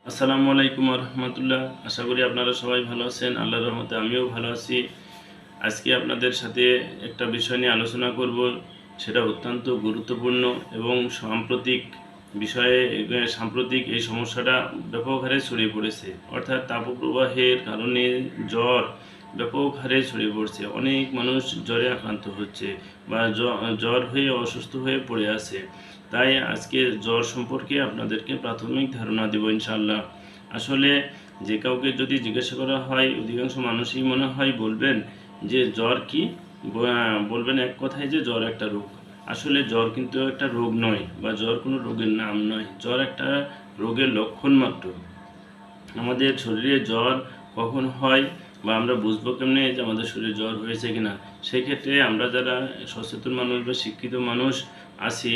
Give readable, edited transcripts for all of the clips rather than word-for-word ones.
আসসালামু আলাইকুম রহমতুল্লাহ। আশা করি আপনারা সবাই ভালো আছেন। আল্লাহর রহমতে আমিও ভালো আছি। আজকে আপনাদের সাথে একটা বিষয় নিয়ে আলোচনা করব, সেটা অত্যন্ত গুরুত্বপূর্ণ এবং সাম্প্রতিক এই সমস্যাটা ব্যাপক হারে ছড়িয়ে পড়েছে। অর্থাৎ তাপপ্রবাহের কারণে জ্বর ব্যাপক হারে ছড়িয়ে পড়ছে। অনেক মানুষ জ্বরে আক্রান্ত হচ্ছে বা জ্বর হয়ে অসুস্থ হয়ে পড়ে আছে। তাই আজকে জ্বর সম্পর্কে আপনাদেরকে প্রাথমিক ধারণা দেব ইনশাআল্লাহ। আসলে যে কাউকে যদি জিজ্ঞাসা করা হয়, অধিকাংশ মানুষই মনে হয় বলবেন যে জ্বর কি, বলবেন এক কথায় যে জ্বর একটা রোগ। আসলে জ্বর কিন্তু একটা রোগ নয়, বা জ্বর কোনো রোগের নাম নয়। জ্বর একটা রোগের লক্ষণ মাত্র। আমাদের শরীরে জ্বর কখন হয় বা আমরা বুঝবো কেমনে যে আমাদের শরীরে জ্বর হয়েছে কিনা, সেক্ষেত্রে আমরা যারা সচেতন মানুষ বা শিক্ষিত মানুষ আছি,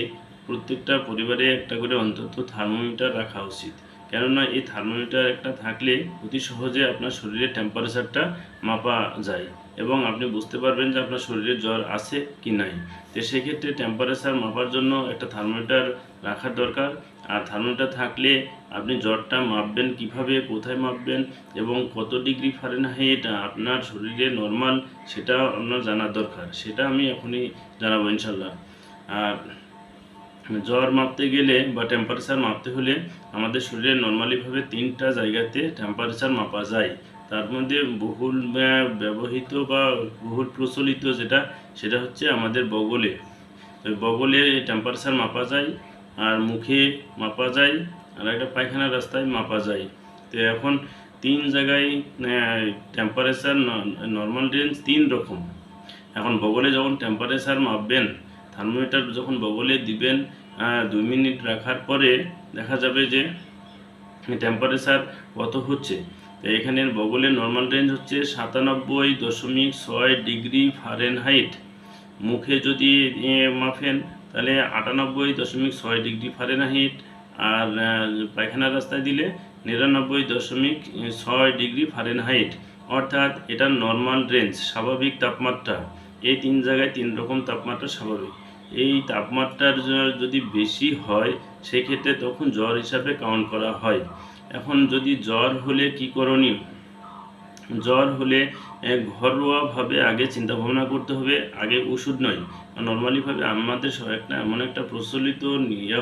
প্রত্যেকটা পরিবারে একটা করে অন্তত থার্মোমিটার রাখা উচিত। কেননা এই থার্মোমিটার একটা থাকলে অতি সহজে আপনার শরীরের টেম্পারেচারটা মাপা যায় এবং আপনি বুঝতে পারবেন যে আপনার শরীরে জ্বর আছে কি নাই। তো সেক্ষেত্রে টেম্পারেচার মাপার জন্য একটা থার্মোমিটার রাখার দরকার। আর থার্মোমিটার থাকলে আপনি জ্বরটা মাপবেন কিভাবে, কোথায় মাপবেন এবং কত ডিগ্রি ফারেনহাইট আপনার শরীরে নর্মাল, সেটা আপনার জানার দরকার। সেটা আমি এখনই জানাবো ইনশাল্লাহ। আর জ্বর মাপতে গেলে বা টেম্পারেচার মাপতে হলে আমাদের শরীরে নর্মালিভাবে 3টা জায়গাতে টেম্পারেচার মাপা যায়। তার মধ্যে বহুল ব্যবহৃত বা বহুল প্রচলিত সেটা হচ্ছে আমাদের বগলে। বগলে টেম্পারেচার মাপা যায়, আর মুখে মাপা যায়, আর একটা পায়খানার রাস্তায় মাপা যায়। তো এখন 3 জায়গায় টেম্পারেচার নর্মাল রেঞ্জ 3 রকম। এখন বগলে যখন টেম্পারেচার মাপবেন, থার্মোমিটার যখন বগলে দিবেন, 2 মিনিট রাখার পরে দেখা যাবে যে টেম্পারেচার কত হচ্ছে। তো এখানে বগলের নর্মাল রেঞ্জ হচ্ছে 97.6 ডিগ্রি ফারেনহাইট। মুখে যদি মাপেন তাহলে 98.6 ডিগ্রি ফারেনহাইট। আর পায়খানার রাস্তায় দিলে 99.6 ডিগ্রি ফারেনহাইট। অর্থাৎ এটা নর্মাল রেঞ্জ, স্বাভাবিক তাপমাত্রা। এই 3 জায়গায় 3 রকম তাপমাত্রা স্বাভাবিক। এই তাপমাত্রার যদি বেশি হয়, সেক্ষেত্রে তখন জ্বর হিসাবে কাউন্ট করা হয়। এখন যদি জ্বর হলে কি করণীয়? জ্বর হলে ঘরোয়াভাবে আগে চিন্তা ভাবনা করতে হবে, আগে ওষুধ নয়। নর্মালিভাবে আমাদের এমন একটা প্রচলিত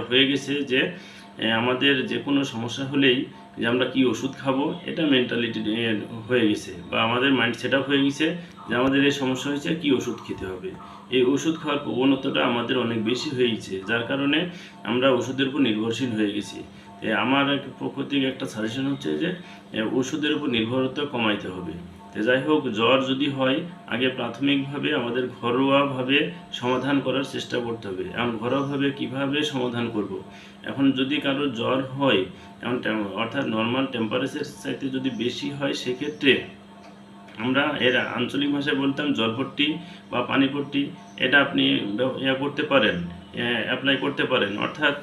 হয়ে গেছে যে আমাদের যে কোনো সমস্যা হলেই যে আমরা কি ওষুধ খাবো, এটা মেন্টালিটি হয়ে গেছে, বা আমাদের মাইন্ড সেট আপ হয়ে গেছে যে আমাদের এই সমস্যা হয়েছে, কি ওষুধ খেতে হবে। এই ওষুধ খাওয়ার প্রবণতাটা আমাদের অনেক বেশি হয়ে গেছে, যার কারণে আমরা ওষুধের উপর নির্ভরশীল হয়ে গেছি। আমার পক্ষ থেকে একটা সাজেশন হচ্ছে যে ওষুধের উপর নির্ভরতা কমাইতে হবে। তো যাই হোক, জ্বর যদি হয়, আগে প্রাথমিকভাবে আমাদের ঘরোয়াভাবে সমাধান করার চেষ্টা করতে হবে। এখন ঘরোয়াভাবে কিভাবে সমাধান করব? এখন যদি কারো জ্বর হয়, অর্থাৎ নর্মাল টেম্পারেচার চাইতে যদি বেশি হয়, সেক্ষেত্রে আমরা এর আঞ্চলিক ভাষায় বলতাম জলপট্টি বা পানিপট্টি। এটা আপনি করতে পারেন, অ্যাপ্লাই করতে পারেন। অর্থাৎ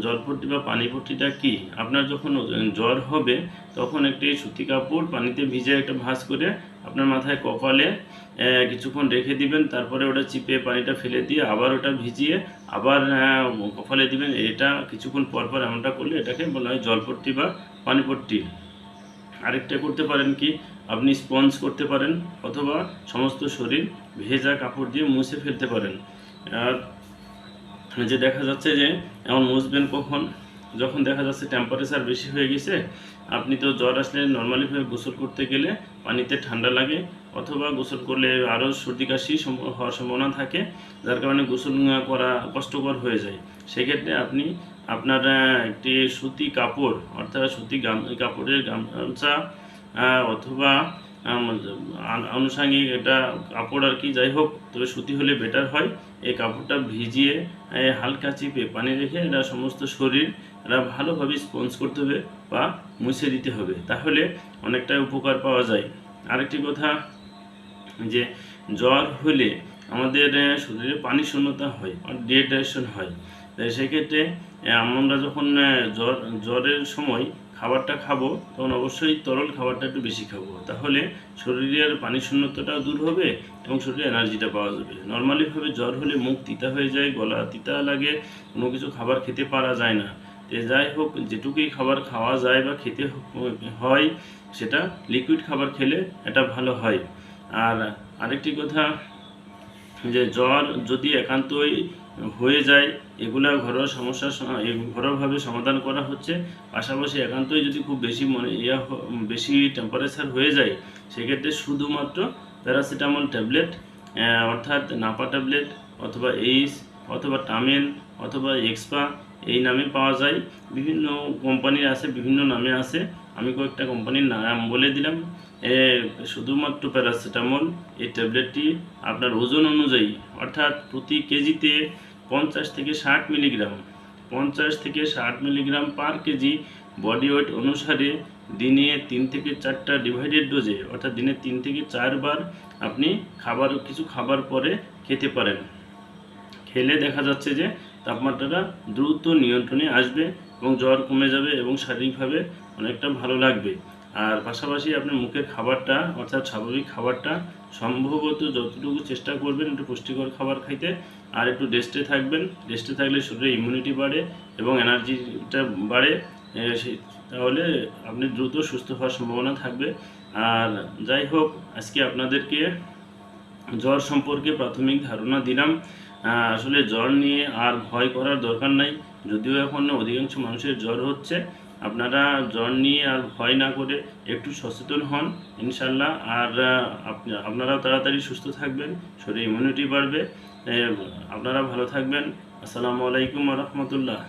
জলপট্টি বা পানিপট্টিটা কি, আপনার যখন জ্বর হবে তখন একটি সুতি কাপড় পানিতে ভিজে একটা ভাঁজ করে আপনার মাথায় কপালে কিছুক্ষণ রেখে দিবেন। তারপরে ওটা চিপে পানিটা ফেলে দিয়ে আবার ওটা ভিজিয়ে আবার কপালে দিবেন। এটা কিছুক্ষণ পর পর এমনটা করলে এটাকে বলা হয় জলপট্টি বা পানিপট্টি। আরেকটা করতে পারেন কি, আপনি স্পঞ্জ করতে পারেন, অথবা সমস্ত শরীর ভেজা কাপড় দিয়ে মুছে ফেলতে পারেন। আর যে দেখা যাচ্ছে যে এমন মুছবেন কখন, যখন দেখা যাচ্ছে টেম্পারেচার বেশি হয়ে গেছে। আপনি তো জ্বর আসলে নর্মালিভাবে গোসল করতে গেলে পানিতে ঠান্ডা লাগে, অথবা গোসল করলে আরও সর্দি কাশি হওয়ার সম্ভাবনা থাকে, যার কারণে গোসল করা কষ্টকর হয়ে যায়। সেক্ষেত্রে আপনি আপনার একটি সুতি কাপড়, অর্থাৎ সুতি কাপড়ের গামছা অথবা আনুষাঙ্গিক এটা কাপড় আর কি, যাই হোক, তবে সুতি হলে বেটার হয়। এই কাপড়টা ভিজিয়ে হালকা চিপে পানি রেখে এটা সমস্ত শরীর এটা ভালোভাবে স্পঞ্জ করতে হবে বা মুছে দিতে হবে, তাহলে অনেকটাই উপকার পাওয়া যায়। আরেকটি কথা, যে জ্বর হলে আমাদের শরীরে পানি শূন্যতা হয়, ডিহাইড্রেশন হয়। তাই সেক্ষেত্রে আমরা যখন জ্বরের সময় খাবারটা খাবো, তখন অবশ্যই তরল খাবারটা একটু বেশি খাবো, তাহলে শরীরের পানি শূন্যতাটাও দূর হবে এবং শরীরে এনার্জিটা পাওয়া যাবে। নর্মালিভাবে জ্বর হলে মুখ তিতা হয়ে যায়, গলা তিতা লাগে, কোনো কিছু খাবার খেতে পারা যায় না। তো যাই হোক যেটুকুই খাবার খাওয়া যায় বা খেতে হয় সেটা লিকুইড খাবার খেলে এটা ভালো হয়। আর আরেকটি কথা, যে জ্বর যদি একান্তই হয়ে যায়, এগুলা ঘরোয়া সমস্যা ঘরোয়াভাবে সমাধান করা হচ্ছে। পাশাপাশি একান্তই যদি খুব বেশি বেশি টেম্পারেচার হয়ে যায়, সেক্ষেত্রে শুধুমাত্র প্যারাসিটামল ট্যাবলেট, অর্থাৎ নাপা ট্যাবলেট অথবা এইস অথবা টামেল অথবা এক্সপা এই নামে পাওয়া যায়। বিভিন্ন কোম্পানির আছে, বিভিন্ন নামে আছে, আমি কয়েকটা কোম্পানির নাম বলে দিলাম। শুধুমাত্র প্যারাসিটামল এই ট্যাবলেটটি আপনার ওজন অনুযায়ী, অর্থাৎ প্রতি কেজিতে 50 থেকে 60 milligram per KG body weight অনুসারে দিনে 3 থেকে 4টা ডিভাইডেড ডোজে, অর্থাৎ দিনে 3 থেকে 4 বার আপনি কিছু খাবার পরে খেতে পারেন। খেলে দেখা যাচ্ছে যে তাপমাত্রাটা দ্রুত নিয়ন্ত্রণে আসবে এবং জ্বর কমে যাবে এবং শারীরিকভাবে অনেকটা ভালো লাগবে। আর পাশাপাশি আপনার মুখের খাবারটা, অর্থাৎ স্বাভাবিক খাবারটা সম্ভবত যতটুকু চেষ্টা করবেন একটু পুষ্টিকর খাবার খাইতে, আর একটু রেস্টে থাকবেন। রেস্টে থাকলে শরীরে ইমিউনিটি বাড়ে এবং এনার্জিটা বাড়ে, তাহলে আপনি দ্রুত সুস্থ হওয়ার সম্ভাবনা থাকবে। আর যাই হোক, আজকে আপনাদেরকে জ্বর সম্পর্কে প্রাথমিক ধারণা দিলাম। আসলে জ্বর নিয়ে আর ভয় করার দরকার নাই, যদিও এখন অধিকাংশ মানুষের জ্বর হচ্ছে। আপনারা জ্বর নিয়ে আর ভয় না করে একটু সচেতন হন ইনশাল্লাহ। আর আপনারাও তাড়াতাড়ি সুস্থ থাকবেন, শরীরে ইমিউনিটি বাড়বে। আপনারা ভালো থাকবেন। আসসালামু আলাইকুম ওয়া রাহমাতুল্লাহ।